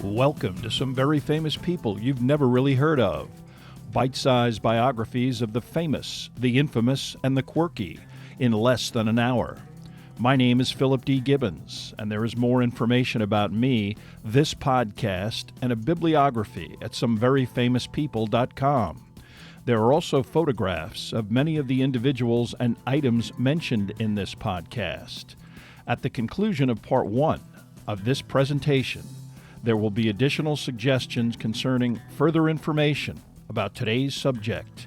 Welcome to some very famous people you've never really heard of. Bite-sized biographies of the famous, the infamous, and the quirky in less than an hour. My name is Philip D. Gibbons, and there is more information about me, this podcast, and a bibliography at someveryfamouspeople.com. There are also photographs of many of the individuals and items mentioned in this podcast. At the conclusion of Part 1 of this presentation, there will be additional suggestions concerning further information about today's subject,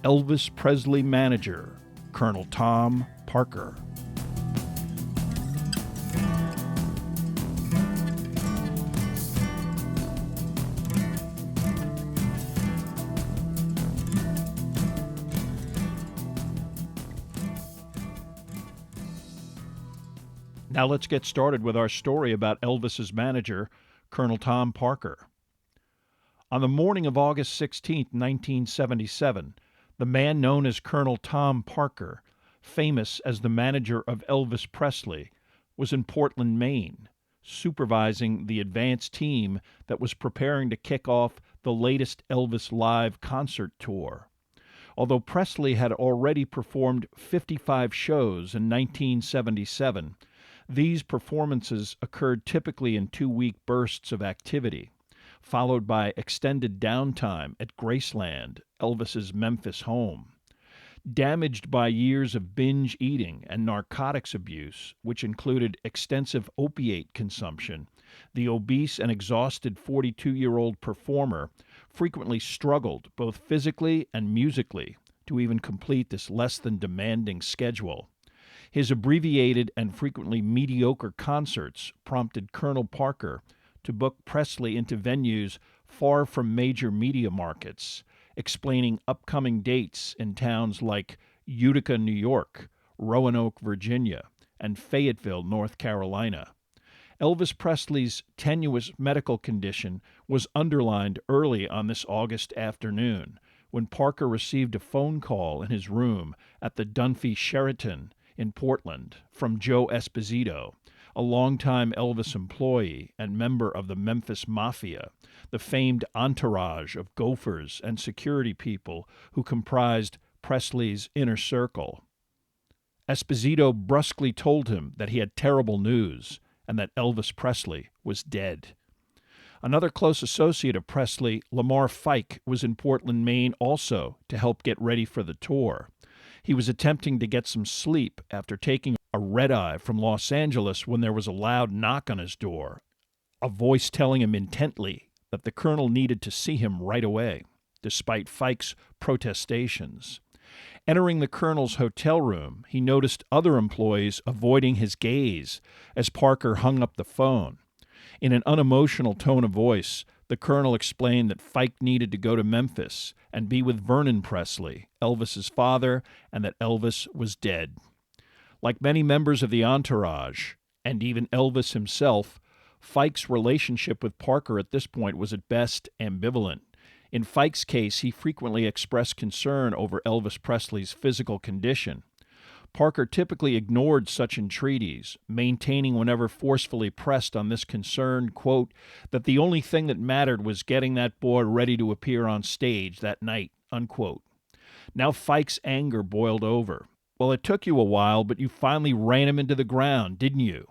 Elvis Presley manager, Colonel Tom Parker. Now let's get started with our story about Elvis's manager, Colonel Tom Parker. On the morning of August 16, 1977, the man known as Colonel Tom Parker, famous as the manager of Elvis Presley, was in Portland, Maine, supervising the advance team that was preparing to kick off the latest Elvis live concert tour. Although Presley had already performed 55 shows in 1977, these performances occurred typically in 2-week bursts of activity, followed by extended downtime at Graceland, Elvis's Memphis home. Damaged by years of binge eating and narcotics abuse, which included extensive opiate consumption, the obese and exhausted 42-year-old performer frequently struggled both physically and musically to even complete this less than demanding schedule. His abbreviated and frequently mediocre concerts prompted Colonel Parker to book Presley into venues far from major media markets, explaining upcoming dates in towns like Utica, New York, Roanoke, Virginia, and Fayetteville, North Carolina. Elvis Presley's tenuous medical condition was underlined early on this August afternoon when Parker received a phone call in his room at the Dunphy Sheraton in Portland from Joe Esposito, a longtime Elvis employee and member of the Memphis Mafia, the famed entourage of gophers and security people who comprised Presley's inner circle. Esposito brusquely told him that he had terrible news and that Elvis Presley was dead. Another close associate of Presley, Lamar Fike, was in Portland, Maine also to help get ready for the tour. He was attempting to get some sleep after taking a red-eye from Los Angeles when there was a loud knock on his door, a voice telling him intently that the colonel needed to see him right away, despite Fike's protestations. Entering the colonel's hotel room, he noticed other employees avoiding his gaze as Parker hung up the phone. In an unemotional tone of voice, the colonel explained that Fike needed to go to Memphis and be with Vernon Presley, Elvis's father, and that Elvis was dead. Like many members of the entourage, and even Elvis himself, Fike's relationship with Parker at this point was at best ambivalent. In Fike's case, he frequently expressed concern over Elvis Presley's physical condition. Parker typically ignored such entreaties, maintaining whenever forcefully pressed on this concern, quote, that the only thing that mattered was getting that boy ready to appear on stage that night, unquote. Now Fike's anger boiled over. Well, it took you a while, but you finally ran him into the ground, didn't you?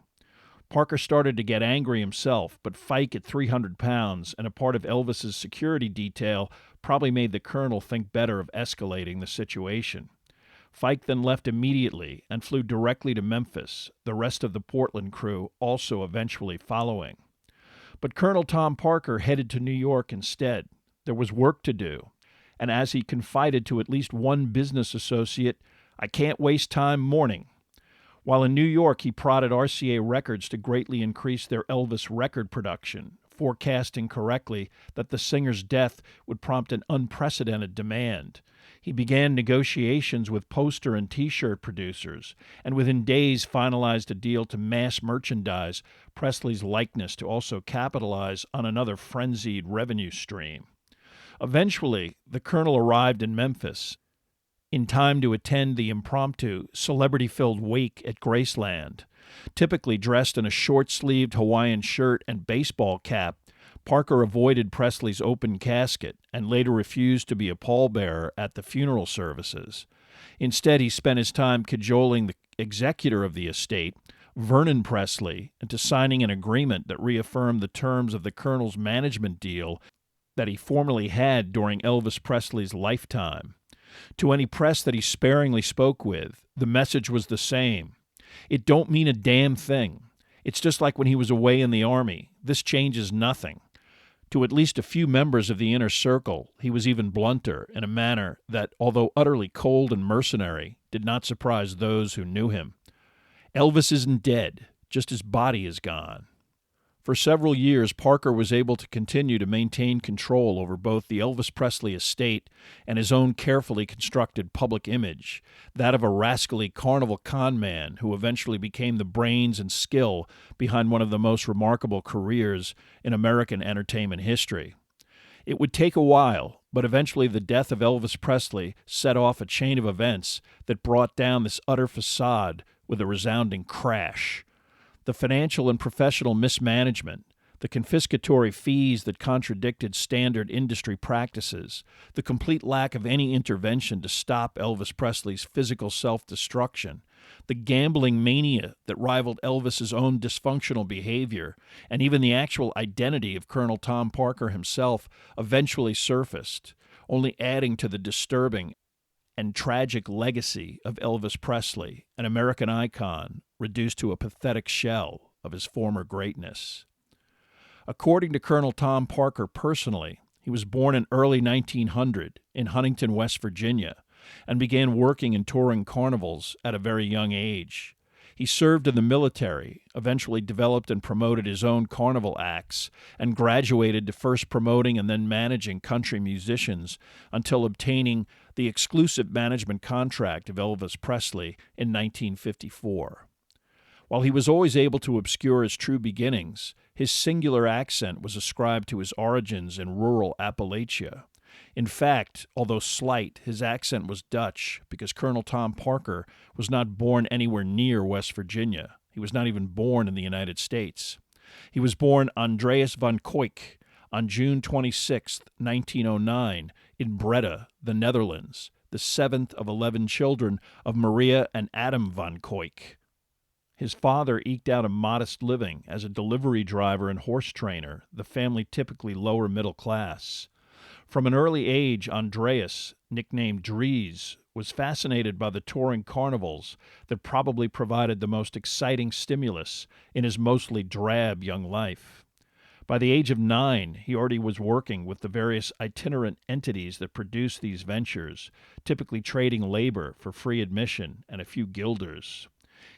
Parker started to get angry himself, but Fike at 300 pounds and a part of Elvis's security detail probably made the colonel think better of escalating the situation. Fike then left immediately and flew directly to Memphis, the rest of the Portland crew also eventually following. But Colonel Tom Parker headed to New York instead. There was work to do, and as he confided to at least one business associate, "I can't waste time mourning." While in New York, he prodded RCA Records to greatly increase their Elvis record production, forecasting correctly that the singer's death would prompt an unprecedented demand. He began negotiations with poster and T-shirt producers, and within days finalized a deal to mass merchandise Presley's likeness to also capitalize on another frenzied revenue stream. Eventually, the colonel arrived in Memphis, in time to attend the impromptu, celebrity-filled wake at Graceland. Typically dressed in a short-sleeved Hawaiian shirt and baseball cap, Parker avoided Presley's open casket and later refused to be a pallbearer at the funeral services. Instead, he spent his time cajoling the executor of the estate, Vernon Presley, into signing an agreement that reaffirmed the terms of the Colonel's management deal that he formerly had during Elvis Presley's lifetime. To any press that he sparingly spoke with, the message was the same. It don't mean a damn thing. It's just like when he was away in the Army. This changes nothing. To at least a few members of the inner circle, he was even blunter in a manner that, although utterly cold and mercenary, did not surprise those who knew him. Elvis isn't dead, just his body is gone. For several years, Parker was able to continue to maintain control over both the Elvis Presley estate and his own carefully constructed public image, that of a rascally carnival con man who eventually became the brains and skill behind one of the most remarkable careers in American entertainment history. It would take a while, but eventually the death of Elvis Presley set off a chain of events that brought down this utter facade with a resounding crash. The financial and professional mismanagement, the confiscatory fees that contradicted standard industry practices, the complete lack of any intervention to stop Elvis Presley's physical self-destruction, the gambling mania that rivaled Elvis's own dysfunctional behavior, and even the actual identity of Colonel Tom Parker himself eventually surfaced, only adding to the disturbing and tragic legacy of Elvis Presley, an American icon reduced to a pathetic shell of his former greatness. According to Colonel Tom Parker personally, he was born in early 1900 in Huntington, West Virginia, and began working and touring carnivals at a very young age. He served in the military, eventually developed and promoted his own carnival acts, and graduated to first promoting and then managing country musicians until obtaining the exclusive management contract of Elvis Presley in 1954. While he was always able to obscure his true beginnings, his singular accent was ascribed to his origins in rural Appalachia. In fact, although slight, his accent was Dutch because Colonel Tom Parker was not born anywhere near West Virginia. He was not even born in the United States. He was born Andreas van Kuyk on June 26, 1909, in Breda, the Netherlands, the seventh of 11 children of Maria and Adam van Kuyk. His father eked out a modest living as a delivery driver and horse trainer, the family typically lower middle class. From an early age, Andreas, nicknamed Dries, was fascinated by the touring carnivals that probably provided the most exciting stimulus in his mostly drab young life. By the age of 9, he already was working with the various itinerant entities that produced these ventures, typically trading labor for free admission and a few guilders.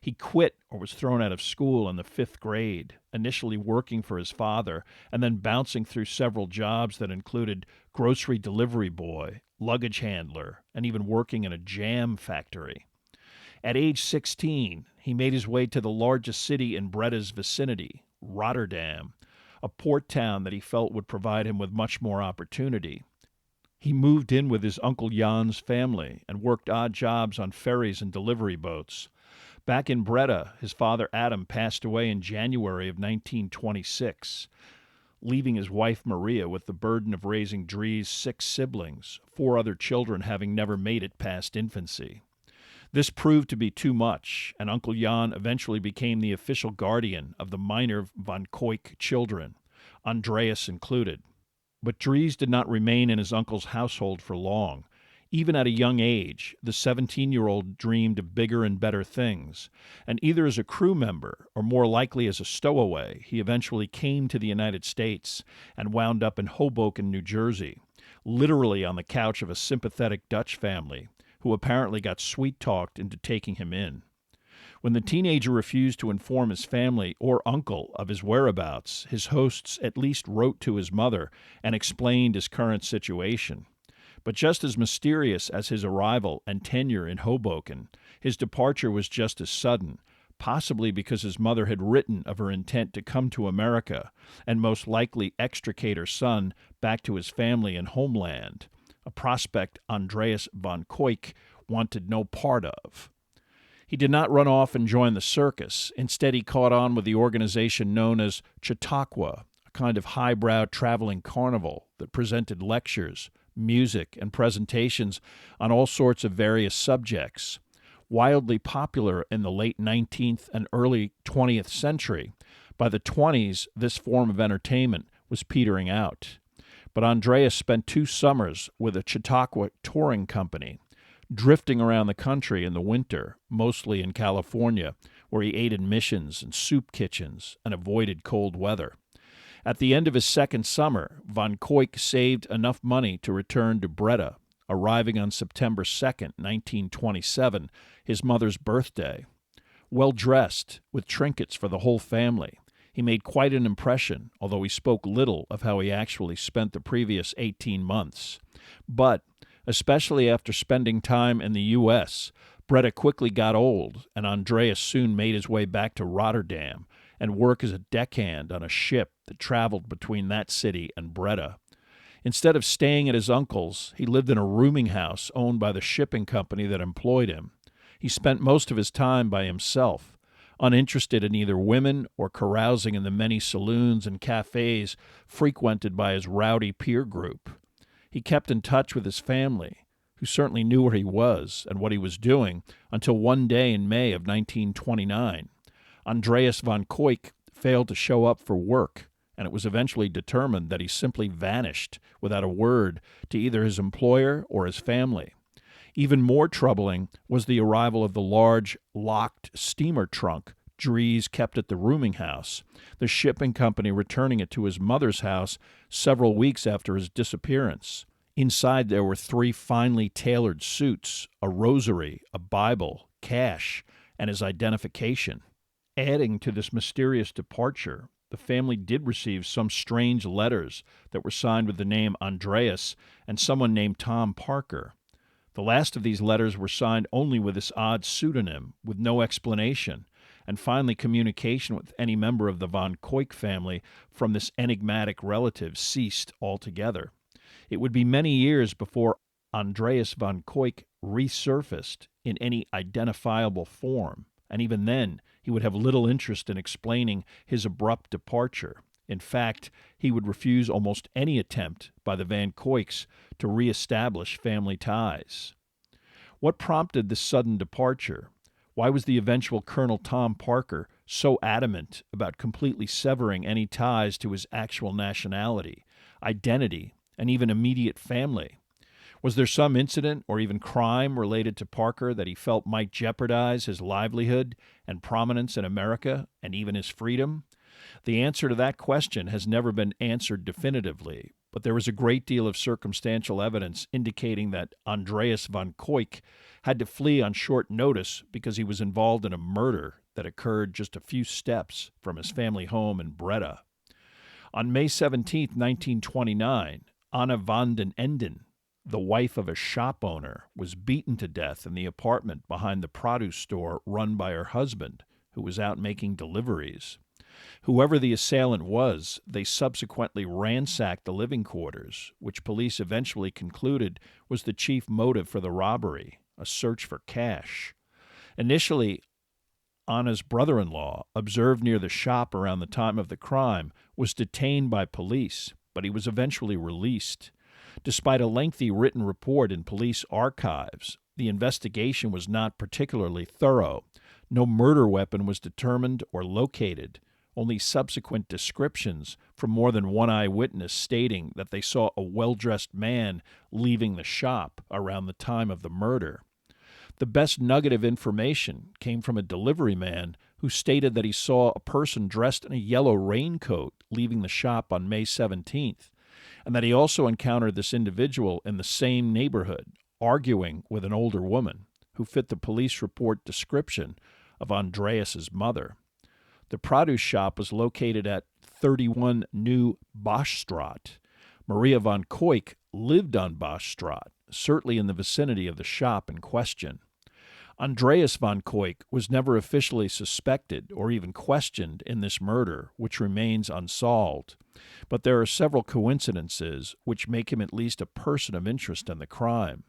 He quit or was thrown out of school in the 5th grade, initially working for his father and then bouncing through several jobs that included grocery delivery boy, luggage handler, and even working in a jam factory. At age 16, he made his way to the largest city in Breda's vicinity, Rotterdam, a port town that he felt would provide him with much more opportunity. He moved in with his Uncle Jan's family and worked odd jobs on ferries and delivery boats. Back in Breda, his father Adam passed away in January of 1926, leaving his wife Maria with the burden of raising Dries' 6 siblings, 4 other children having never made it past infancy. This proved to be too much, and Uncle Jan eventually became the official guardian of the minor Van Kuyk children, Andreas included. But Dries did not remain in his uncle's household for long. Even at a young age, the 17-year-old dreamed of bigger and better things, and either as a crew member or more likely as a stowaway, he eventually came to the United States and wound up in Hoboken, New Jersey, literally on the couch of a sympathetic Dutch family, who apparently got sweet-talked into taking him in. When the teenager refused to inform his family or uncle of his whereabouts, his hosts at least wrote to his mother and explained his current situation. But just as mysterious as his arrival and tenure in Hoboken, his departure was just as sudden, possibly because his mother had written of her intent to come to America and most likely extricate her son back to his family and homeland, a prospect Andreas van Kuyk wanted no part of. He did not run off and join the circus. Instead, he caught on with the organization known as Chautauqua, a kind of highbrow traveling carnival that presented lectures, music, and presentations on all sorts of various subjects. Wildly popular in the late 19th and early 20th century, by the 20s, this form of entertainment was petering out. But Andreas spent 2 summers with a Chautauqua touring company, drifting around the country in the winter, mostly in California, where he ate in missions and soup kitchens and avoided cold weather. At the end of his second summer, von Koik saved enough money to return to Breda, arriving on September 2nd, 1927, his mother's birthday. Well-dressed, with trinkets for the whole family, he made quite an impression, although he spoke little of how he actually spent the previous 18 months. But, especially after spending time in the U.S., Breda quickly got old, and Andreas soon made his way back to Rotterdam and worked as a deckhand on a ship that traveled between that city and Breda. Instead of staying at his uncle's, he lived in a rooming house owned by the shipping company that employed him. He spent most of his time by himself, uninterested in either women or carousing in the many saloons and cafes frequented by his rowdy peer group. He kept in touch with his family, who certainly knew where he was and what he was doing, until one day in May of 1929. Andreas von Koik failed to show up for work, and it was eventually determined that he simply vanished without a word to either his employer or his family. Even more troubling was the arrival of the large, locked steamer trunk Dries kept at the rooming house, the shipping company returning it to his mother's house several weeks after his disappearance. Inside there were 3 finely tailored suits, a rosary, a Bible, cash, and his identification. Adding to this mysterious departure, the family did receive some strange letters that were signed with the name Andreas and someone named Tom Parker. The last of these letters were signed only with this odd pseudonym, with no explanation, and finally communication with any member of the von Koik family from this enigmatic relative ceased altogether. It would be many years before Andreas von Koik resurfaced in any identifiable form, and even then he would have little interest in explaining his abrupt departure. In fact, he would refuse almost any attempt by the Van Koiks to reestablish family ties. What prompted this sudden departure? Why was the eventual Colonel Tom Parker so adamant about completely severing any ties to his actual nationality, identity, and even immediate family? Was there some incident or even crime related to Parker that he felt might jeopardize his livelihood and prominence in America and even his freedom? The answer to that question has never been answered definitively, but there is a great deal of circumstantial evidence indicating that Andreas von Koik had to flee on short notice because he was involved in a murder that occurred just a few steps from his family home in Breda. On May 17, 1929, Anna van den Enden, the wife of a shop owner, was beaten to death in the apartment behind the produce store run by her husband, who was out making deliveries. Whoever the assailant was, they subsequently ransacked the living quarters, which police eventually concluded was the chief motive for the robbery, a search for cash. Initially, Anna's brother-in-law, observed near the shop around the time of the crime, was detained by police, but he was eventually released. Despite a lengthy written report in police archives, the investigation was not particularly thorough. No murder weapon was determined or located. Only subsequent descriptions from more than one eyewitness stating that they saw a well-dressed man leaving the shop around the time of the murder. The best nugget of information came from a delivery man who stated that he saw a person dressed in a yellow raincoat leaving the shop on May 17th, and that he also encountered this individual in the same neighborhood, arguing with an older woman who fit the police report description of Andreas's mother. The produce shop was located at 31 New Boschstraat. Maria von Koik lived on Boschstraat, certainly in the vicinity of the shop in question. Andreas von Koik was never officially suspected or even questioned in this murder, which remains unsolved. But there are several coincidences which make him at least a person of interest in the crime.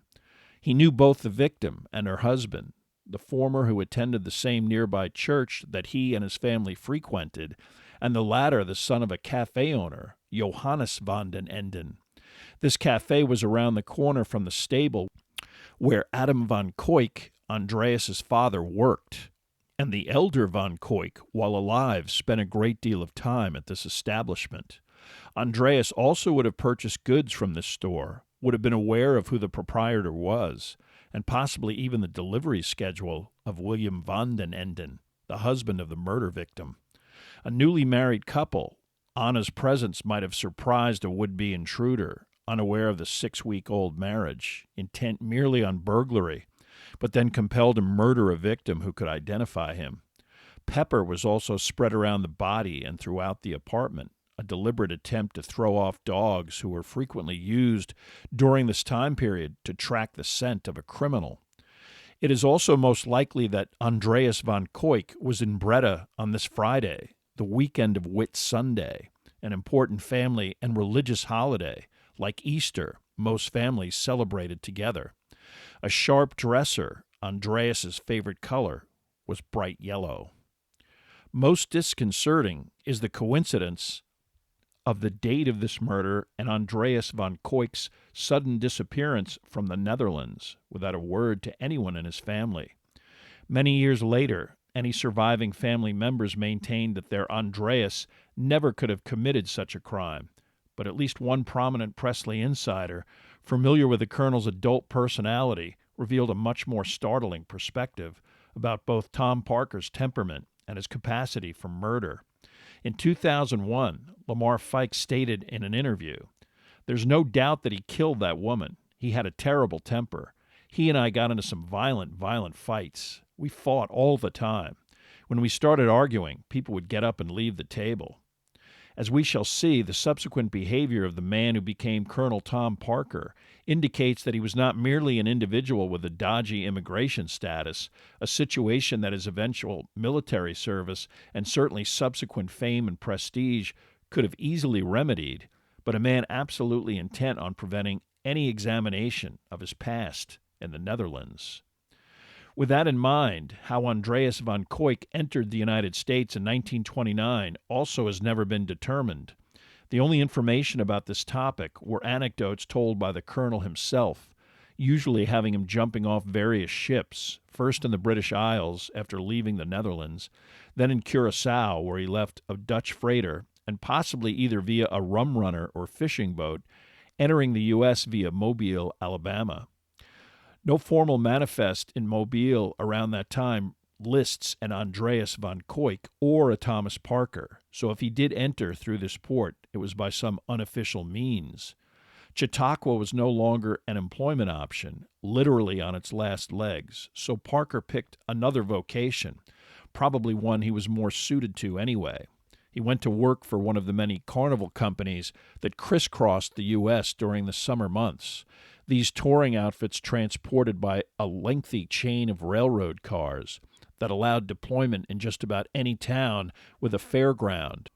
He knew both the victim and her husband, the former who attended the same nearby church that he and his family frequented, and the latter the son of a cafe owner, Johannes van den Enden. This cafe was around the corner from the stable where Adam van Koyk, Andreas's father, worked, and the elder Van Koyk, while alive, spent a great deal of time at this establishment. Andreas also would have purchased goods from this store, would have been aware of who the proprietor was, and possibly even the delivery schedule of William van den Enden, the husband of the murder victim. A newly married couple, Anna's presence might have surprised a would-be intruder, unaware of the 6-week-old marriage, intent merely on burglary, but then compelled to murder a victim who could identify him. Pepper was also spread around the body and throughout the apartment, a deliberate attempt to throw off dogs who were frequently used during this time period to track the scent of a criminal. It is also most likely that Andreas van Koyk was in Breda on this Friday, the weekend of Whit Sunday, an important family and religious holiday. Like Easter, most families celebrated together. A sharp dresser, Andreas's favorite color, was bright yellow. Most disconcerting is the coincidence of the date of this murder and Andreas van Koyk's sudden disappearance from the Netherlands without a word to anyone in his family. Many years later, any surviving family members maintained that their Andreas never could have committed such a crime, but at least one prominent Presley insider, familiar with the colonel's adult personality, revealed a much more startling perspective about both Tom Parker's temperament and his capacity for murder. In 2001, Lamar Fike stated in an interview, "There's no doubt that he killed that woman. He had a terrible temper. He and I got into some violent fights. We fought all the time. When we started arguing, people would get up and leave the table." As we shall see, the subsequent behavior of the man who became Colonel Tom Parker indicates that he was not merely an individual with a dodgy immigration status, a situation that his eventual military service and certainly subsequent fame and prestige could have easily remedied, but a man absolutely intent on preventing any examination of his past in the Netherlands. With that in mind, how Andreas van Koyk entered the United States in 1929 also has never been determined. The only information about this topic were anecdotes told by the colonel himself, usually having him jumping off various ships, first in the British Isles after leaving the Netherlands, then in Curaçao where he left a Dutch freighter, and possibly either via a rum runner or fishing boat, entering the U.S. via Mobile, Alabama. No formal manifest in Mobile around that time lists an Andreas van Koyk or a Thomas Parker, so if he did enter through this port, it was by some unofficial means. Chautauqua was no longer an employment option, literally on its last legs, so Parker picked another vocation, probably one he was more suited to anyway. He went to work for one of the many carnival companies that crisscrossed the U.S. during the summer months. These touring outfits transported by a lengthy chain of railroad cars that allowed deployment in just about any town with a fairground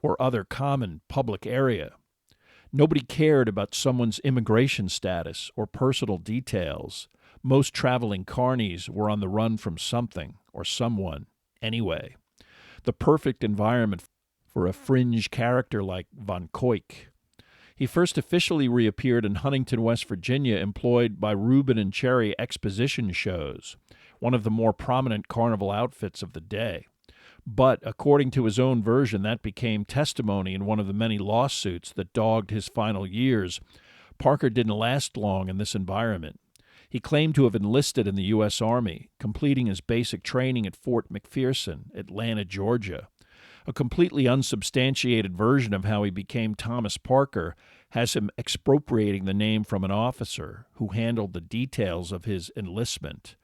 or other common public area. Nobody cared about someone's immigration status or personal details. Most traveling carnies were on the run from something or someone anyway. The perfect environment for a fringe character like Van Koyk. He first officially reappeared in Huntington, West Virginia, employed by Reuben and Cherry Exposition Shows, one of the more prominent carnival outfits of the day. But, according to his own version, that became testimony in one of the many lawsuits that dogged his final years. Parker didn't last long in this environment. He claimed to have enlisted in the U.S. Army, completing his basic training at Fort McPherson, Atlanta, Georgia. A completely unsubstantiated version of how he became Thomas Parker has him expropriating the name from an officer who handled the details of his enlistment.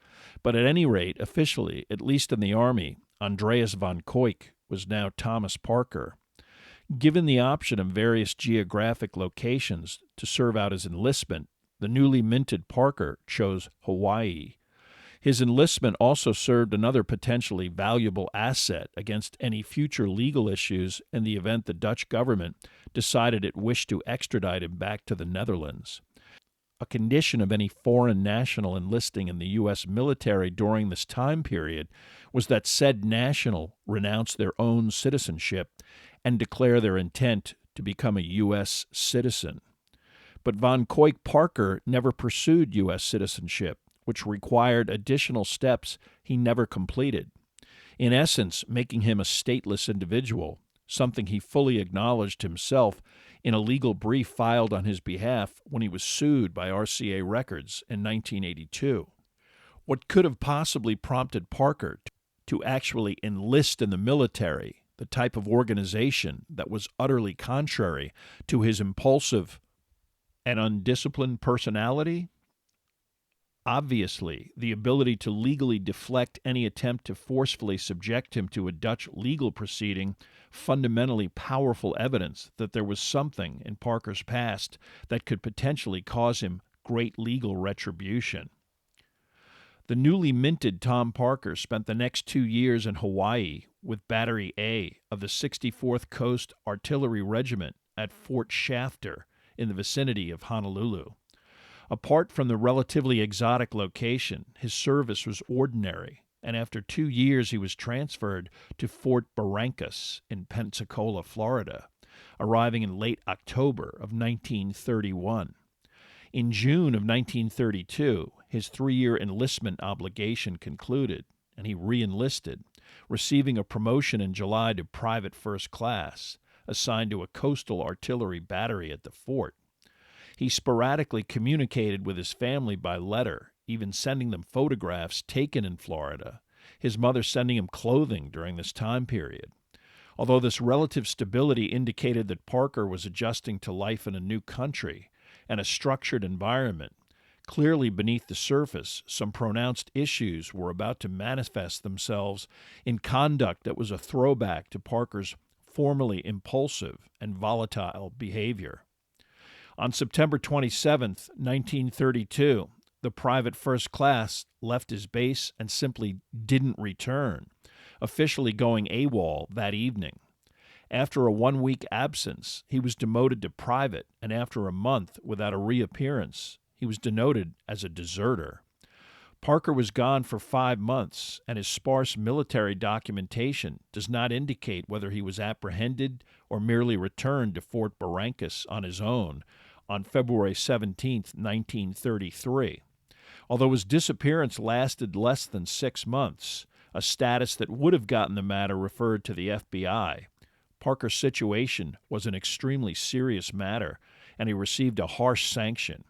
But at any rate, officially, at least in the Army, Andreas van Koyk was now Thomas Parker. Given the option of various geographic locations to serve out his enlistment, the newly minted Parker chose Hawaii. His enlistment also served another potentially valuable asset against any future legal issues in the event the Dutch government decided it wished to extradite him back to the Netherlands. A condition of any foreign national enlisting in the U.S. military during this time period was that said national renounce their own citizenship and declare their intent to become a U.S. citizen. But von Kuijk-Parker never pursued U.S. citizenship, which required additional steps he never completed, in essence making him a stateless individual, something he fully acknowledged himself in a legal brief filed on his behalf when he was sued by RCA Records in 1982. What could have possibly prompted Parker to actually enlist in the military, the type of organization that was utterly contrary to his impulsive and undisciplined personality? Obviously, the ability to legally deflect any attempt to forcefully subject him to a Dutch legal proceeding, fundamentally powerful evidence that there was something in Parker's past that could potentially cause him great legal retribution. The newly minted Tom Parker spent the next 2 years in Hawaii with Battery A of the 64th Coast Artillery Regiment at Fort Shafter in the vicinity of Honolulu. Apart from the relatively exotic location, his service was ordinary, and after 2 years he was transferred to Fort Barrancas in Pensacola, Florida, arriving in late October of 1931. In June of 1932, his 3-year enlistment obligation concluded, and he re-enlisted, receiving a promotion in July to private first class, assigned to a coastal artillery battery at the fort. He sporadically communicated with his family by letter, even sending them photographs taken in Florida, his mother sending him clothing during this time period. Although this relative stability indicated that Parker was adjusting to life in a new country and a structured environment, clearly beneath the surface, some pronounced issues were about to manifest themselves in conduct that was a throwback to Parker's formerly impulsive and volatile behavior. On September 27, 1932, the private first class left his base and simply didn't return, officially going AWOL that evening. After a 1-week absence, he was demoted to private, and after a month without a reappearance, he was denoted as a deserter. Parker was gone for 5 months, and his sparse military documentation does not indicate whether he was apprehended or merely returned to Fort Barrancas on his own on February 17, 1933. Although his disappearance lasted less than 6 months, a status that would have gotten the matter referred to the FBI, Parker's situation was an extremely serious matter, and he received a harsh sanction: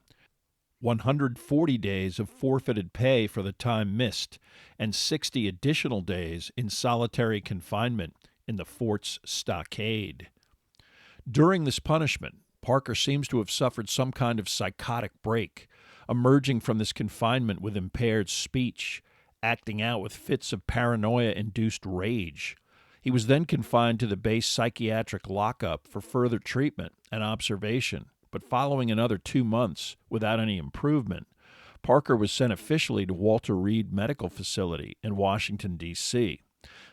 140 days of forfeited pay for the time missed, and 60 additional days in solitary confinement in the fort's stockade. During this punishment, Parker seems to have suffered some kind of psychotic break, emerging from this confinement with impaired speech, acting out with fits of paranoia-induced rage. He was then confined to the base psychiatric lockup for further treatment and observation, but following another 2 months without any improvement, Parker was sent officially to Walter Reed Medical Facility in Washington, D.C.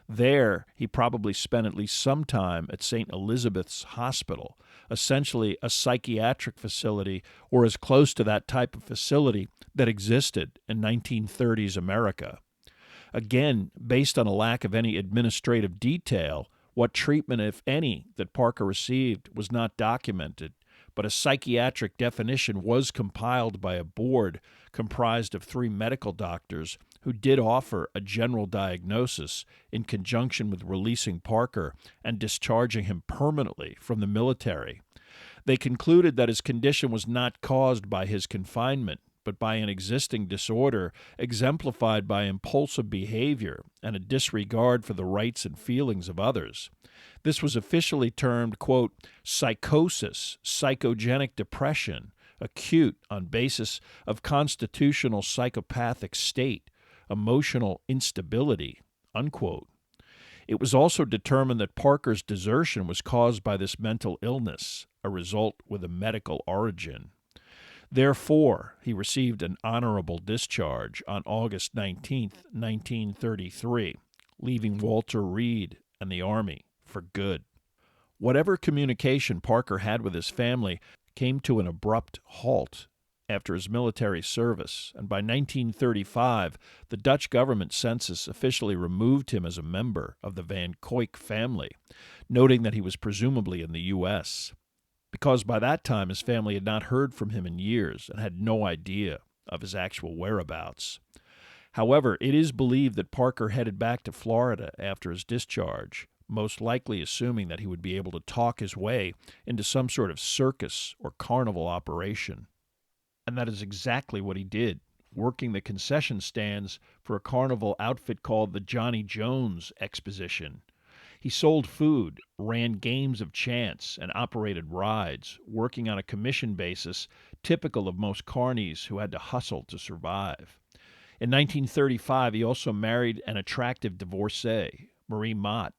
There, he probably spent at least some time at St. Elizabeth's Hospital, essentially a psychiatric facility or as close to that type of facility that existed in 1930s America. Again, based on a lack of any administrative detail, what treatment, if any, that Parker received was not documented, but a psychiatric definition was compiled by a board comprised of 3 medical doctors who did offer a general diagnosis in conjunction with releasing Parker and discharging him permanently from the military. They concluded that his condition was not caused by his confinement, but by an existing disorder exemplified by impulsive behavior and a disregard for the rights and feelings of others. This was officially termed, quote, psychosis, psychogenic depression, acute on basis of constitutional psychopathic state, emotional instability, unquote. It was also determined that Parker's desertion was caused by this mental illness, a result with a medical origin. Therefore, he received an honorable discharge on August 19, 1933, leaving Walter Reed and the Army for good. Whatever communication Parker had with his family came to an abrupt halt after his military service, and by 1935, the Dutch government census officially removed him as a member of the Van Koyk family, noting that he was presumably in the U.S., because by that time his family had not heard from him in years and had no idea of his actual whereabouts. However, it is believed that Parker headed back to Florida after his discharge, most likely assuming that he would be able to talk his way into some sort of circus or carnival operation. And that is exactly what he did, working the concession stands for a carnival outfit called the Johnny Jones Exposition. He sold food, ran games of chance, and operated rides, working on a commission basis typical of most carnies who had to hustle to survive. In 1935, he also married an attractive divorcee, Marie Mott,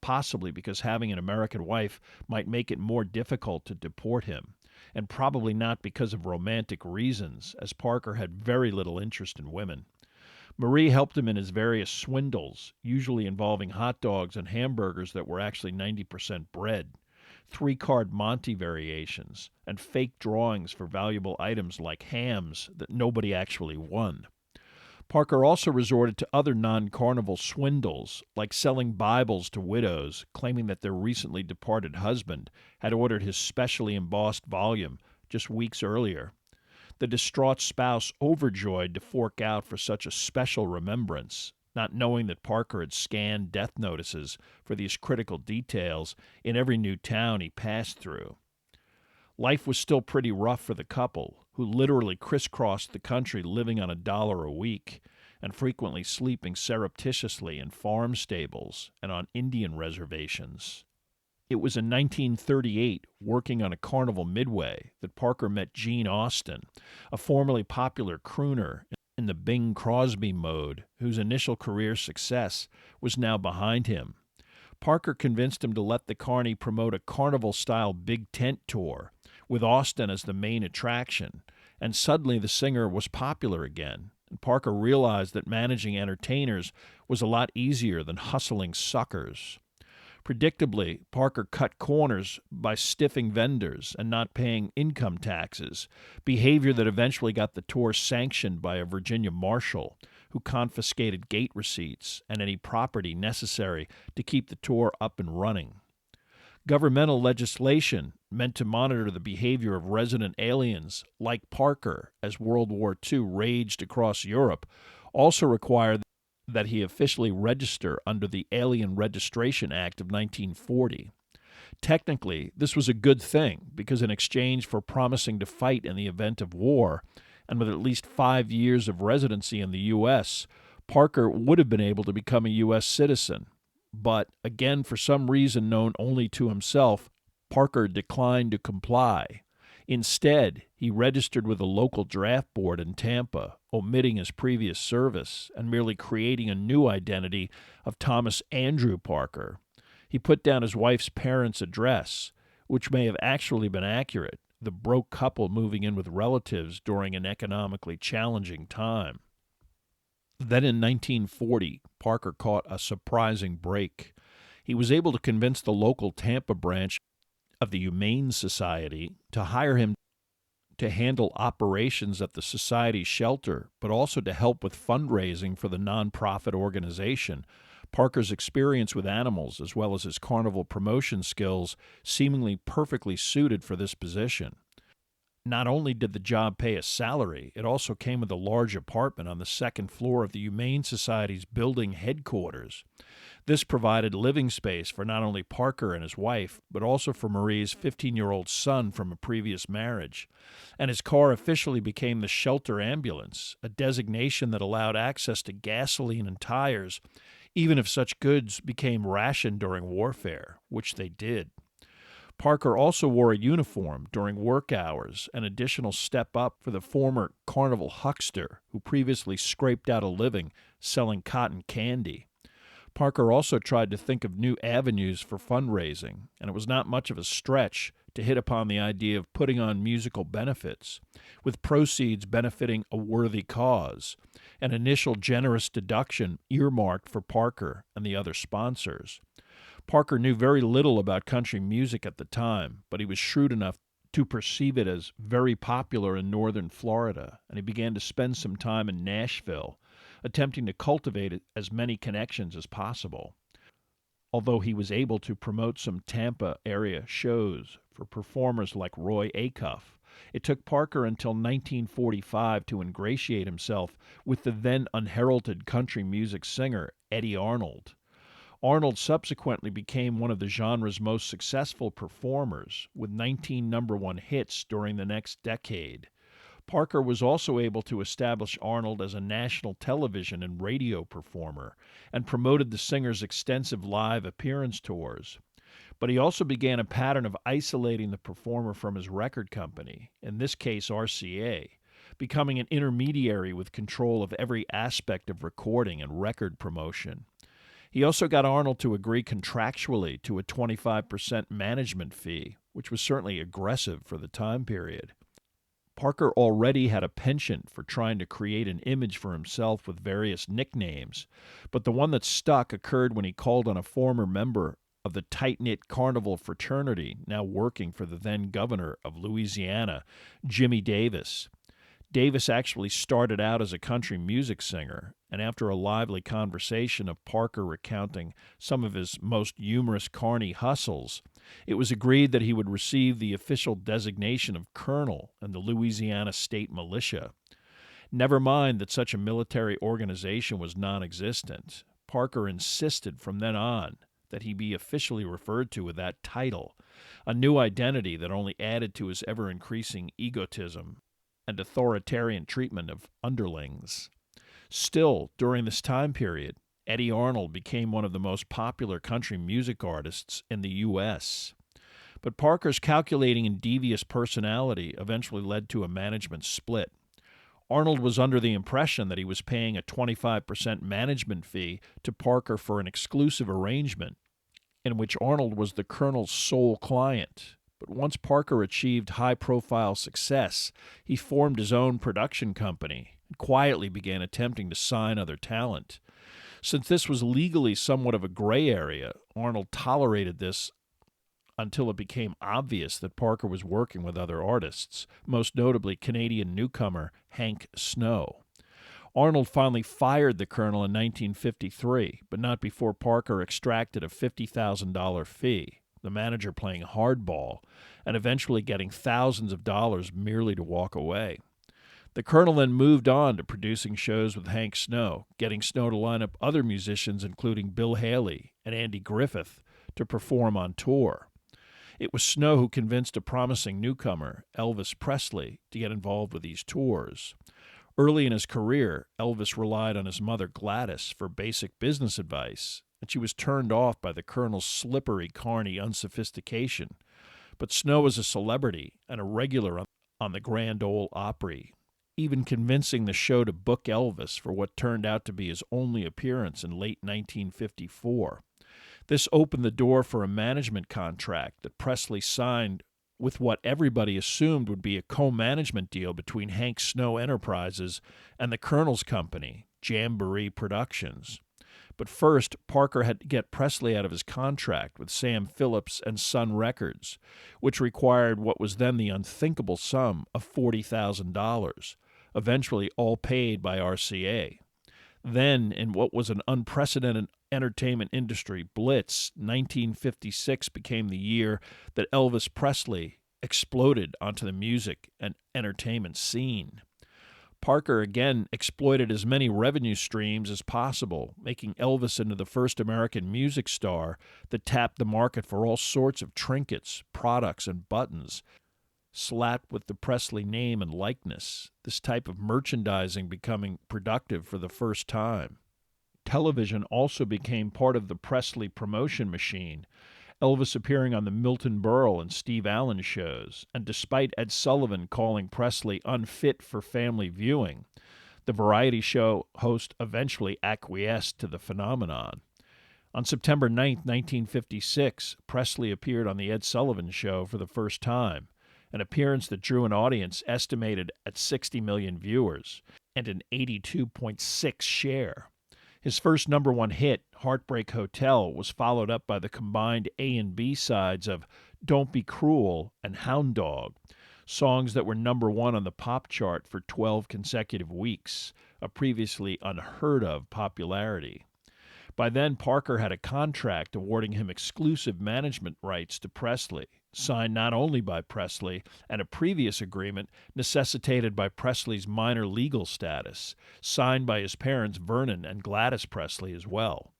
possibly because having an American wife might make it more difficult to deport him, and probably not because of romantic reasons, as Parker had very little interest in women. Marie helped him in his various swindles, usually involving hot dogs and hamburgers that were actually 90% bread, three-card Monte variations, and fake drawings for valuable items like hams that nobody actually won. Parker also resorted to other non-carnival swindles, like selling Bibles to widows, claiming that their recently departed husband had ordered his specially embossed volume just weeks earlier. The distraught spouse overjoyed to fork out for such a special remembrance, not knowing that Parker had scanned death notices for these critical details in every new town he passed through. Life was still pretty rough for the couple, who literally crisscrossed the country living on $1 a week and frequently sleeping surreptitiously in farm stables and on Indian reservations. It was in 1938, working on a carnival midway, that Parker met Gene Austin, a formerly popular crooner in the Bing Crosby mode, whose initial career success was now behind him. Parker convinced him to let the carny promote a carnival-style big tent tour, with Austin as the main attraction, and suddenly the singer was popular again, and Parker realized that managing entertainers was a lot easier than hustling suckers. Predictably, Parker cut corners by stiffing vendors and not paying income taxes, behavior that eventually got the tour sanctioned by a Virginia marshal, who confiscated gate receipts and any property necessary to keep the tour up and running. Governmental legislation meant to monitor the behavior of resident aliens like Parker as World War II raged across Europe also required that he officially register under the Alien Registration Act of 1940. Technically, this was a good thing because in exchange for promising to fight in the event of war, and with at least 5 years of residency in the U.S., Parker would have been able to become a U.S. citizen. But, again, for some reason known only to himself, Parker declined to comply. Instead, he registered with a local draft board in Tampa, omitting his previous service and merely creating a new identity of Thomas Andrew Parker. He put down his wife's parents' address, which may have actually been accurate, the broke couple moving in with relatives during an economically challenging time. Then in 1940, Parker caught a surprising break. He was able to convince the local Tampa branch of the Humane Society to hire him to handle operations at the society's shelter, but also to help with fundraising for the nonprofit organization. Parker's experience with animals, as well as his carnival promotion skills, seemingly perfectly suited for this position. Not only did the job pay a salary, it also came with a large apartment on the second floor of the Humane Society's building headquarters. This provided living space for not only Parker and his wife, but also for Marie's 15-year-old son from a previous marriage. And his car officially became the shelter ambulance, a designation that allowed access to gasoline and tires, even if such goods became rationed during warfare, which they did. Parker also wore a uniform during work hours, an additional step up for the former carnival huckster who previously scraped out a living selling cotton candy. Parker also tried to think of new avenues for fundraising, and it was not much of a stretch to hit upon the idea of putting on musical benefits, with proceeds benefiting a worthy cause, an initial generous deduction earmarked for Parker and the other sponsors. Parker knew very little about country music at the time, but he was shrewd enough to perceive it as very popular in northern Florida, and he began to spend some time in Nashville, attempting to cultivate as many connections as possible. Although he was able to promote some Tampa area shows for performers like Roy Acuff, it took Parker until 1945 to ingratiate himself with the then unheralded country music singer Eddie Arnold. Arnold subsequently became one of the genre's most successful performers, with 19 number one hits during the next decade. Parker was also able to establish Arnold as a national television and radio performer and promoted the singer's extensive live appearance tours. But he also began a pattern of isolating the performer from his record company, in this case RCA, becoming an intermediary with control of every aspect of recording and record promotion. He also got Arnold to agree contractually to a 25% management fee, which was certainly aggressive for the time period. Parker already had a penchant for trying to create an image for himself with various nicknames, but the one that stuck occurred when he called on a former member of the tight-knit Carnival fraternity, now working for the then governor of Louisiana, Jimmy Davis. Davis actually started out as a country music singer, and after a lively conversation of Parker recounting some of his most humorous carny hustles, it was agreed that he would receive the official designation of colonel in the Louisiana State Militia. Never mind that such a military organization was non-existent. Parker insisted from then on that he be officially referred to with that title, a new identity that only added to his ever-increasing egotism and authoritarian treatment of underlings. Still, during this time period, Eddie Arnold became one of the most popular country music artists in the U.S. But Parker's calculating and devious personality eventually led to a management split. Arnold was under the impression that he was paying a 25% management fee to Parker for an exclusive arrangement in which Arnold was the Colonel's sole client. But once Parker achieved high-profile success, he formed his own production company and quietly began attempting to sign other talent. Since this was legally somewhat of a gray area, Arnold tolerated this until it became obvious that Parker was working with other artists, most notably Canadian newcomer Hank Snow. Arnold finally fired the Colonel in 1953, but not before Parker extracted a $50,000 fee, the manager playing hardball, and eventually getting thousands of dollars merely to walk away. The Colonel then moved on to producing shows with Hank Snow, getting Snow to line up other musicians including Bill Haley and Andy Griffith to perform on tour. It was Snow who convinced a promising newcomer, Elvis Presley, to get involved with these tours. Early in his career, Elvis relied on his mother Gladys for basic business advice, and she was turned off by the Colonel's slippery, carny unsophistication. But Snow was a celebrity and a regular on the Grand Ole Opry, even convincing the show to book Elvis for what turned out to be his only appearance in late 1954. This opened the door for a management contract that Presley signed with what everybody assumed would be a co-management deal between Hank Snow Enterprises and the Colonel's company, Jamboree Productions. But first, Parker had to get Presley out of his contract with Sam Phillips and Sun Records, which required what was then the unthinkable sum of $40,000, eventually all paid by RCA. Then, in what was an unprecedented entertainment industry blitz, 1956 became the year that Elvis Presley exploded onto the music and entertainment scene. Parker again exploited as many revenue streams as possible, making Elvis into the first American music star that tapped the market for all sorts of trinkets, products, and buttons, slapped with the Presley name and likeness, this type of merchandising becoming productive for the first time. Television also became part of the Presley promotion machine, Elvis appearing on the Milton Berle and Steve Allen shows, and despite Ed Sullivan calling Presley unfit for family viewing, the variety show host eventually acquiesced to the phenomenon. On September 9, 1956, Presley appeared on the Ed Sullivan Show for the first time, an appearance that drew an audience estimated at 60 million viewers and an 82.6 share. His first number one hit, Heartbreak Hotel, was followed up by the combined A and B sides of Don't Be Cruel, and Hound Dog, songs that were number one on the pop chart for 12 consecutive weeks, a previously unheard of popularity. By then, Parker had a contract awarding him exclusive management rights to Presley, signed not only by Presley, and a previous agreement necessitated by Presley's minor legal status, signed by his parents Vernon and Gladys Presley as well.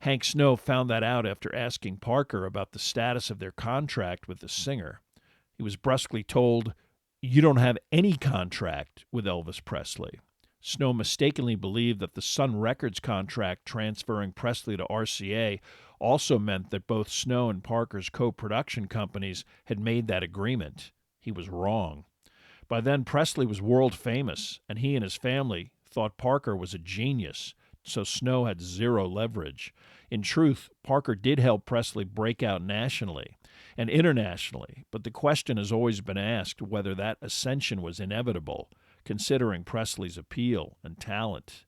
Hank Snow found that out after asking Parker about the status of their contract with the singer. He was brusquely told, "You don't have any contract with Elvis Presley." Snow mistakenly believed that the Sun Records contract transferring Presley to RCA also meant that both Snow and Parker's co-production companies had made that agreement. He was wrong. By then, Presley was world famous, and he and his family thought Parker was a genius, so Snow had zero leverage. In truth, Parker did help Presley break out nationally and internationally, but the question has always been asked whether that ascension was inevitable, considering Presley's appeal and talent.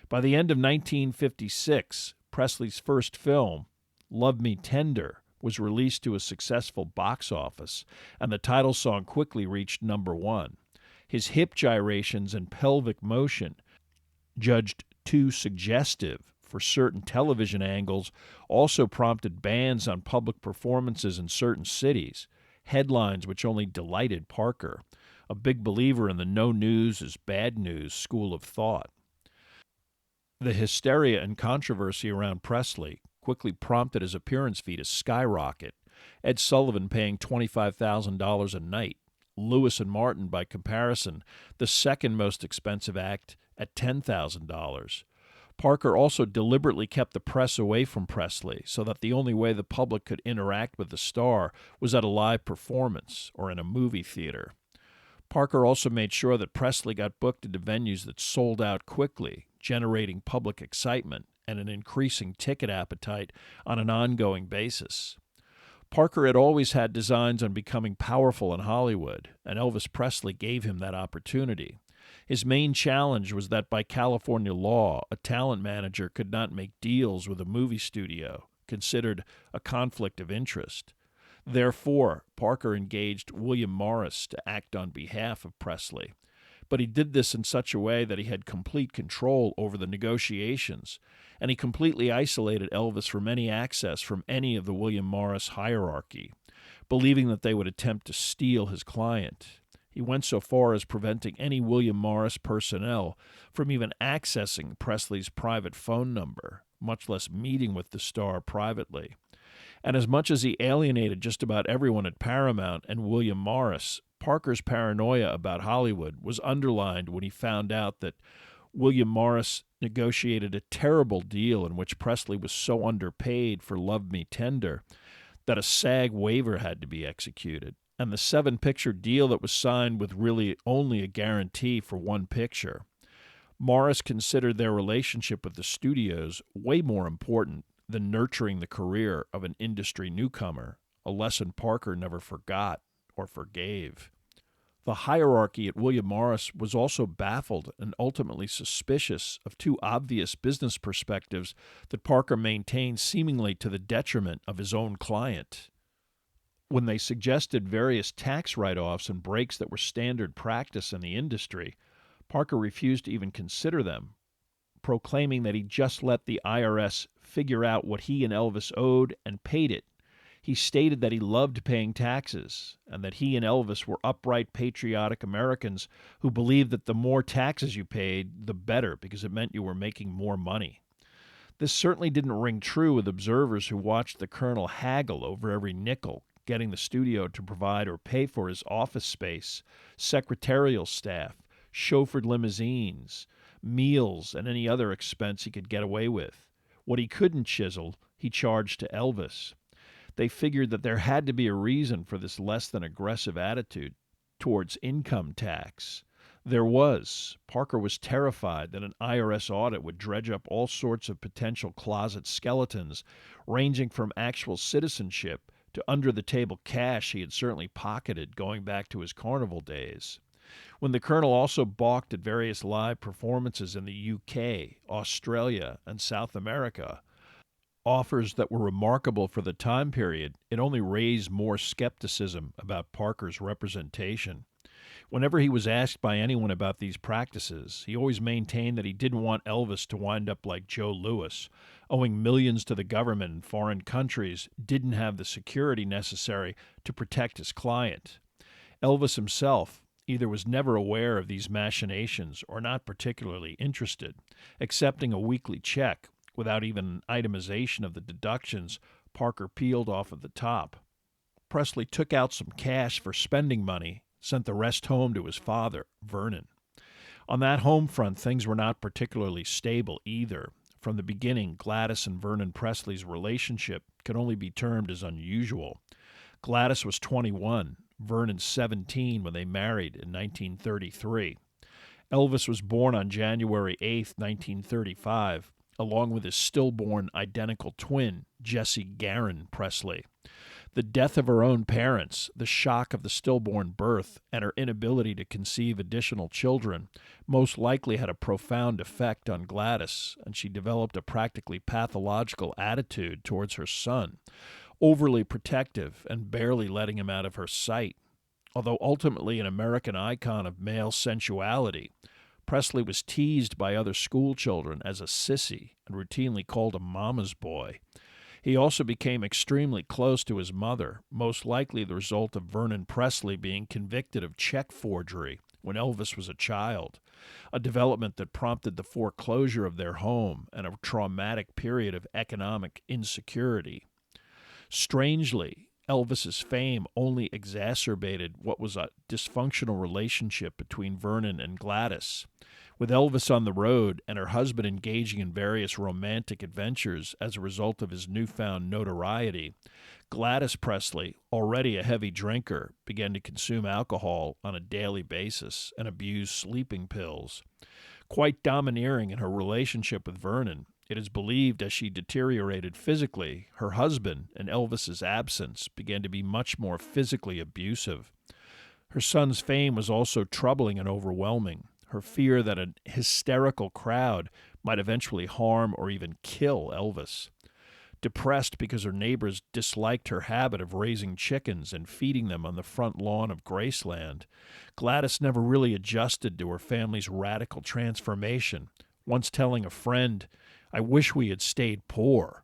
By the end of 1956, Presley's first film, Love Me Tender, was released to a successful box office, and the title song quickly reached number one. His hip gyrations and pelvic motion, judged too suggestive for certain television angles, also prompted bans on public performances in certain cities, headlines which only delighted Parker, a big believer in the no news is bad news school of thought. The hysteria and controversy around Presley quickly prompted his appearance fee to skyrocket, Ed Sullivan paying $25,000 a night, Lewis and Martin, by comparison, the second most expensive act at $10,000. Parker also deliberately kept the press away from Presley so that the only way the public could interact with the star was at a live performance or in a movie theater. Parker also made sure that Presley got booked into venues that sold out quickly, generating public excitement and an increasing ticket appetite on an ongoing basis. Parker had always had designs on becoming powerful in Hollywood, and Elvis Presley gave him that opportunity. His main challenge was that by California law, a talent manager could not make deals with a movie studio, considered a conflict of interest. Therefore, Parker engaged William Morris to act on behalf of Presley. But he did this in such a way that he had complete control over the negotiations, and he completely isolated Elvis from any access from any of the William Morris hierarchy, believing that they would attempt to steal his client. He went so far as preventing any William Morris personnel from even accessing Presley's private phone number, much less meeting with the star privately. And as much as he alienated just about everyone at Paramount and William Morris, Parker's paranoia about Hollywood was underlined when he found out that William Morris negotiated a terrible deal in which Presley was so underpaid for Love Me Tender that a SAG waiver had to be executed, and the 7-picture deal that was signed with really only a guarantee for one picture. Morris considered their relationship with the studios way more important than nurturing the career of an industry newcomer, a lesson Parker never forgot or forgave. The hierarchy at William Morris was also baffled and ultimately suspicious of two obvious business perspectives that Parker maintained seemingly to the detriment of his own client. When they suggested various tax write-offs and breaks that were standard practice in the industry, Parker refused to even consider them, proclaiming that he just let the IRS figure out what he and Elvis owed and paid it. He stated that he loved paying taxes and that he and Elvis were upright, patriotic Americans who believed that the more taxes you paid, the better, because it meant you were making more money. This certainly didn't ring true with observers who watched the Colonel haggle over every nickel, getting the studio to provide or pay for his office space, secretarial staff, chauffeured limousines, meals, and any other expense he could get away with. What he couldn't chisel, he charged to Elvis. They figured that there had to be a reason for this less than aggressive attitude towards income tax. There was. Parker was terrified that an IRS audit would dredge up all sorts of potential closet skeletons, ranging from actual citizenship to under-the-table cash he had certainly pocketed going back to his carnival days. When the Colonel also balked at various live performances in the UK, Australia, and South America, offers that were remarkable for the time period, it only raised more skepticism about Parker's representation. Whenever he was asked by anyone about these practices, he always maintained that he didn't want Elvis to wind up like Joe Louis, owing millions to the government in foreign countries, didn't have the security necessary to protect his client. Elvis himself either was never aware of these machinations or not particularly interested, accepting a weekly check without even an itemization of the deductions Parker peeled off of the top. Presley took out some cash for spending money, sent the rest home to his father, Vernon. On that home front, things were not particularly stable either. From the beginning, Gladys and Vernon Presley's relationship could only be termed as unusual. Gladys was 21, Vernon 17 when they married in 1933. Elvis was born on January 8, 1935, along with his stillborn identical twin, Jessie Garin Presley. The death of her own parents, the shock of the stillborn birth, and her inability to conceive additional children most likely had a profound effect on Gladys, and she developed a practically pathological attitude towards her son, overly protective and barely letting him out of her sight. Although ultimately an American icon of male sensuality, Presley was teased by other schoolchildren as a sissy and routinely called a mama's boy. He also became extremely close to his mother, most likely the result of Vernon Presley being convicted of check forgery when Elvis was a child, a development that prompted the foreclosure of their home and a traumatic period of economic insecurity. Strangely, Elvis's fame only exacerbated what was a dysfunctional relationship between Vernon and Gladys. With Elvis on the road and her husband engaging in various romantic adventures as a result of his newfound notoriety, Gladys Presley, already a heavy drinker, began to consume alcohol on a daily basis and abuse sleeping pills. Quite domineering in her relationship with Vernon, it is believed as she deteriorated physically, her husband, in Elvis's absence, began to be much more physically abusive. Her son's fame was also troubling and overwhelming. Her fear that an hysterical crowd might eventually harm or even kill Elvis. Depressed because her neighbors disliked her habit of raising chickens and feeding them on the front lawn of Graceland, Gladys never really adjusted to her family's radical transformation, once telling a friend, "I wish we had stayed poor."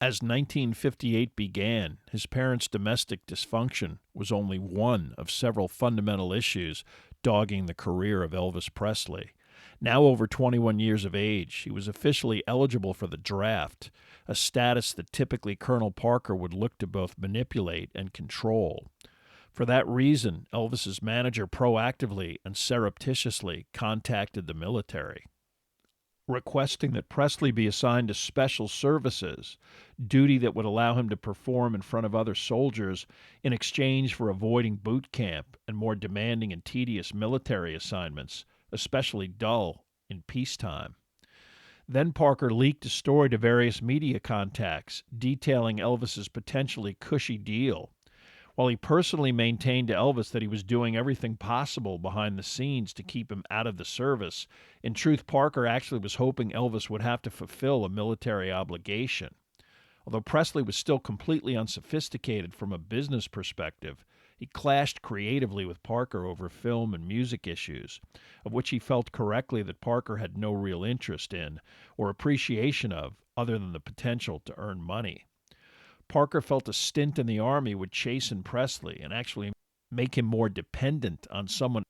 As 1958 began, his parents' domestic dysfunction was only one of several fundamental issues dogging the career of Elvis Presley. Now over 21 years of age, he was officially eligible for the draft, a status that typically Colonel Parker would look to both manipulate and control. For that reason, Elvis's manager proactively and surreptitiously contacted the military, requesting that Presley be assigned to special services, duty that would allow him to perform in front of other soldiers in exchange for avoiding boot camp and more demanding and tedious military assignments, especially dull in peacetime. Then Parker leaked a story to various media contacts detailing Elvis's potentially cushy deal. While he personally maintained to Elvis that he was doing everything possible behind the scenes to keep him out of the service, in truth, Parker actually was hoping Elvis would have to fulfill a military obligation. Although Presley was still completely unsophisticated from a business perspective, he clashed creatively with Parker over film and music issues, of which he felt correctly that Parker had no real interest in or appreciation of other than the potential to earn money. Parker felt a stint in the Army would chasten Presley and actually make him more dependent on someone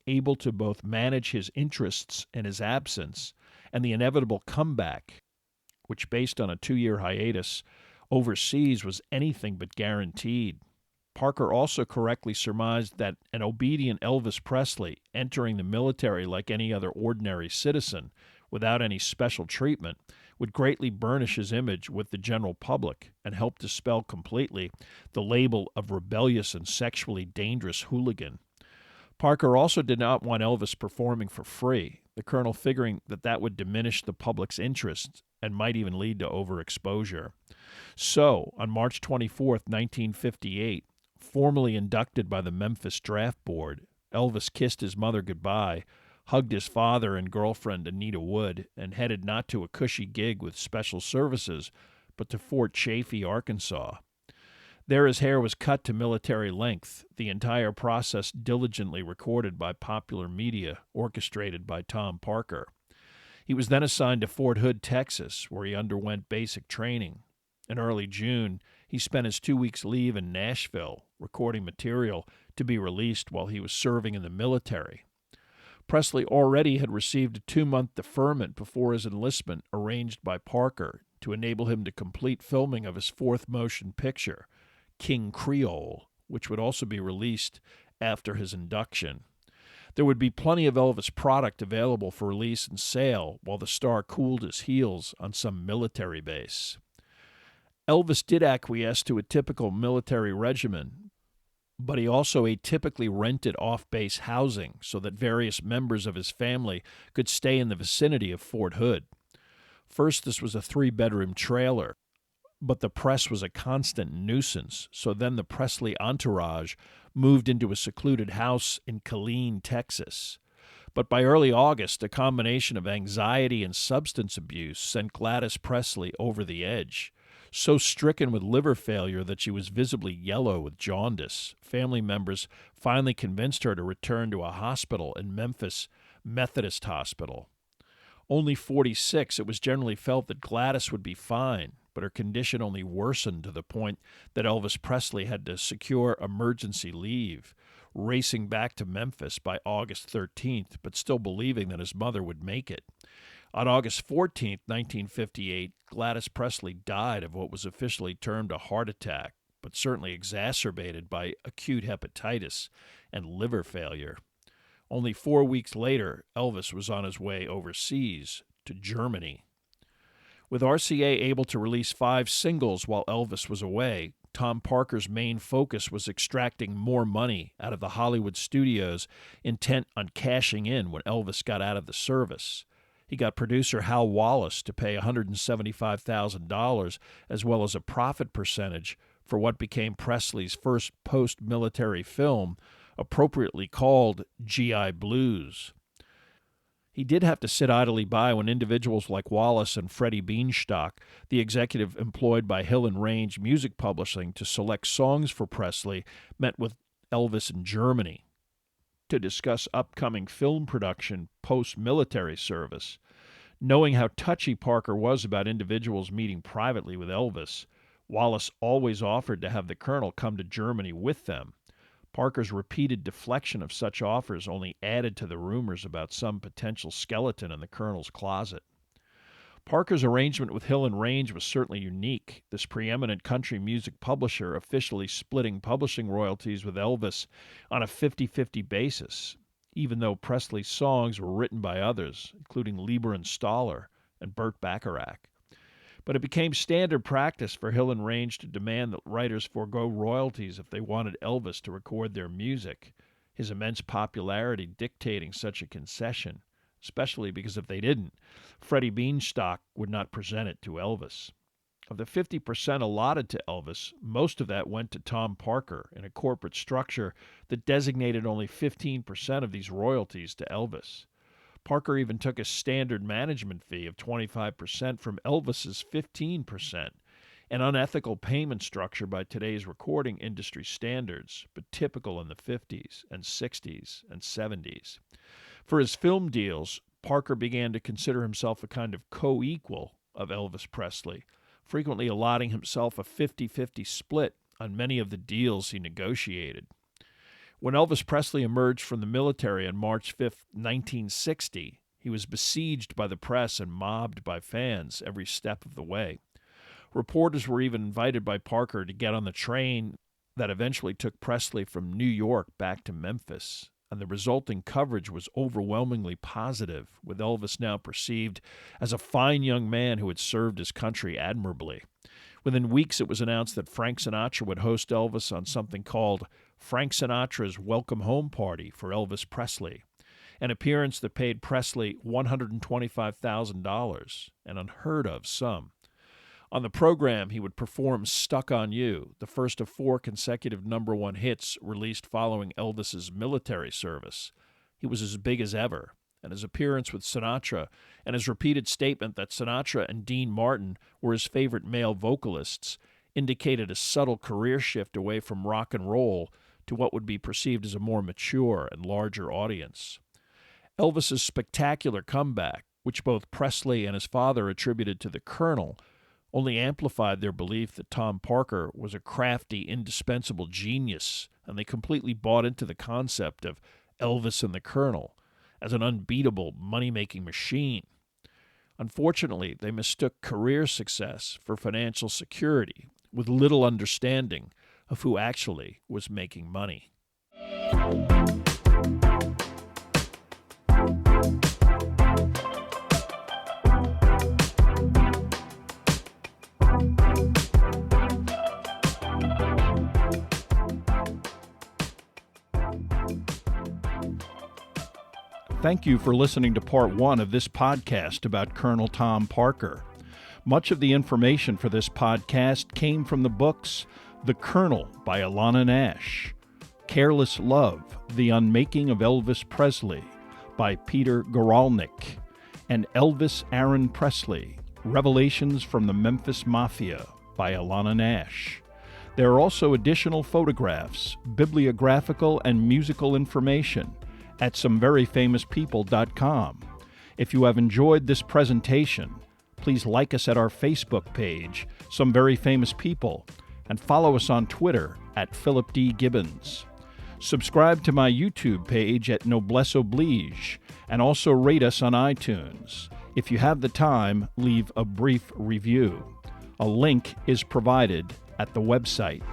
able to both manage his interests in his absence and the inevitable comeback, which, based on a 2-year hiatus overseas, was anything but guaranteed. Parker also correctly surmised that an obedient Elvis Presley entering the military like any other ordinary citizen, without any special treatment, would greatly burnish his image with the general public and help dispel completely the label of rebellious and sexually dangerous hooligan. Parker also did not want Elvis performing for free, the colonel figuring that that would diminish the public's interest and might even lead to overexposure. So, on March 24, 1958, formally inducted by the Memphis Draft Board, Elvis kissed his mother goodbye, hugged his father and girlfriend Anita Wood, and headed not to a cushy gig with special services, but to Fort Chaffee, Arkansas. There his hair was cut to military length, the entire process diligently recorded by popular media, orchestrated by Tom Parker. He was then assigned to Fort Hood, Texas, where he underwent basic training. In early June, he spent his 2 weeks' leave in Nashville, recording material to be released while he was serving in the military. Presley already had received a 2-month deferment before his enlistment arranged by Parker to enable him to complete filming of his fourth motion picture, King Creole, which would also be released after his induction. There would be plenty of Elvis product available for release and sale while the star cooled his heels on some military base. Elvis did acquiesce to a typical military regimen, but he also atypically rented off-base housing so that various members of his family could stay in the vicinity of Fort Hood. First, this was a 3-bedroom trailer, but the press was a constant nuisance, so then the Presley entourage moved into a secluded house in Killeen, Texas. But by early August, a combination of anxiety and substance abuse sent Gladys Presley over the edge. So stricken with liver failure that she was visibly yellow with jaundice, family members finally convinced her to return to a hospital in Memphis, Methodist Hospital. Only 46, it was generally felt that Gladys would be fine, but her condition only worsened to the point that Elvis Presley had to secure emergency leave, racing back to Memphis by August 13th, but still believing that his mother would make it. On August 14, 1958, Gladys Presley died of what was officially termed a heart attack, but certainly exacerbated by acute hepatitis and liver failure. Only 4 weeks later, Elvis was on his way overseas to Germany. With RCA able to release 5 singles while Elvis was away, Tom Parker's main focus was extracting more money out of the Hollywood studios, intent on cashing in when Elvis got out of the service. He got producer Hal Wallace to pay $175,000 as well as a profit percentage for what became Presley's first post-military film, appropriately called G.I. Blues. He did have to sit idly by when individuals like Wallace and Freddie Beanstalk, the executive employed by Hill and Range Music Publishing to select songs for Presley, met with Elvis in Germany to discuss upcoming film production post-military service. Knowing how touchy Parker was about individuals meeting privately with Elvis, Wallace always offered to have the Colonel come to Germany with them. Parker's repeated deflection of such offers only added to the rumors about some potential skeleton in the Colonel's closet. Parker's arrangement with Hill and Range was certainly unique, this preeminent country music publisher officially splitting publishing royalties with Elvis on a 50-50 basis, even though Presley's songs were written by others, including Lieber and Stoller and Burt Bacharach. But it became standard practice for Hill and Range to demand that writers forego royalties if they wanted Elvis to record their music, his immense popularity dictating such a concession, especially because if they didn't, Freddie Beanstalk would not present it to Elvis. Of the 50% allotted to Elvis, most of that went to Tom Parker in a corporate structure that designated only 15% of these royalties to Elvis. Parker even took a standard management fee of 25% from Elvis's 15%, an unethical payment structure by today's recording industry standards, but typical in the 50s and 60s and 70s. For his film deals, Parker began to consider himself a kind of co-equal of Elvis Presley, frequently allotting himself a 50-50 split on many of the deals he negotiated. When Elvis Presley emerged from the military on March 5, 1960, he was besieged by the press and mobbed by fans every step of the way. Reporters were even invited by Parker to get on the train that eventually took Presley from New York back to Memphis, and the resulting coverage was overwhelmingly positive, with Elvis now perceived as a fine young man who had served his country admirably. Within weeks, it was announced that Frank Sinatra would host Elvis on something called Frank Sinatra's Welcome Home Party for Elvis Presley, an appearance that paid Presley $125,000, an unheard of sum. On the program, he would perform Stuck on You, the first of 4 consecutive #1 hits released following Elvis's military service. He was as big as ever. and his appearance with Sinatra and his repeated statement that Sinatra and Dean Martin were his favorite male vocalists indicated a subtle career shift away from rock and roll to what would be perceived as a more mature and larger audience. Elvis's spectacular comeback, which both Presley and his father attributed to the Colonel, only amplified their belief that Tom Parker was a crafty, indispensable genius, and they completely bought into the concept of Elvis and the Colonel as an unbeatable money-making machine. Unfortunately, they mistook career success for financial security, with little understanding of who actually was making money. Thank you for listening to part 1 of this podcast about Colonel Tom Parker. Much of the information for this podcast came from the books The Colonel by Alana Nash, Careless Love, The Unmaking of Elvis Presley by Peter Goralnik, and Elvis Aaron Presley, Revelations from the Memphis Mafia by Alana Nash. There are also additional photographs, bibliographical, and musical information at someveryfamouspeople.com. If you have enjoyed this presentation, please like us at our Facebook page, Some Very Famous People, and follow us on Twitter at Philip D. Gibbons. Subscribe to my YouTube page at Noblesse Oblige, and also rate us on iTunes. If you have the time, leave a brief review. A link is provided at the website.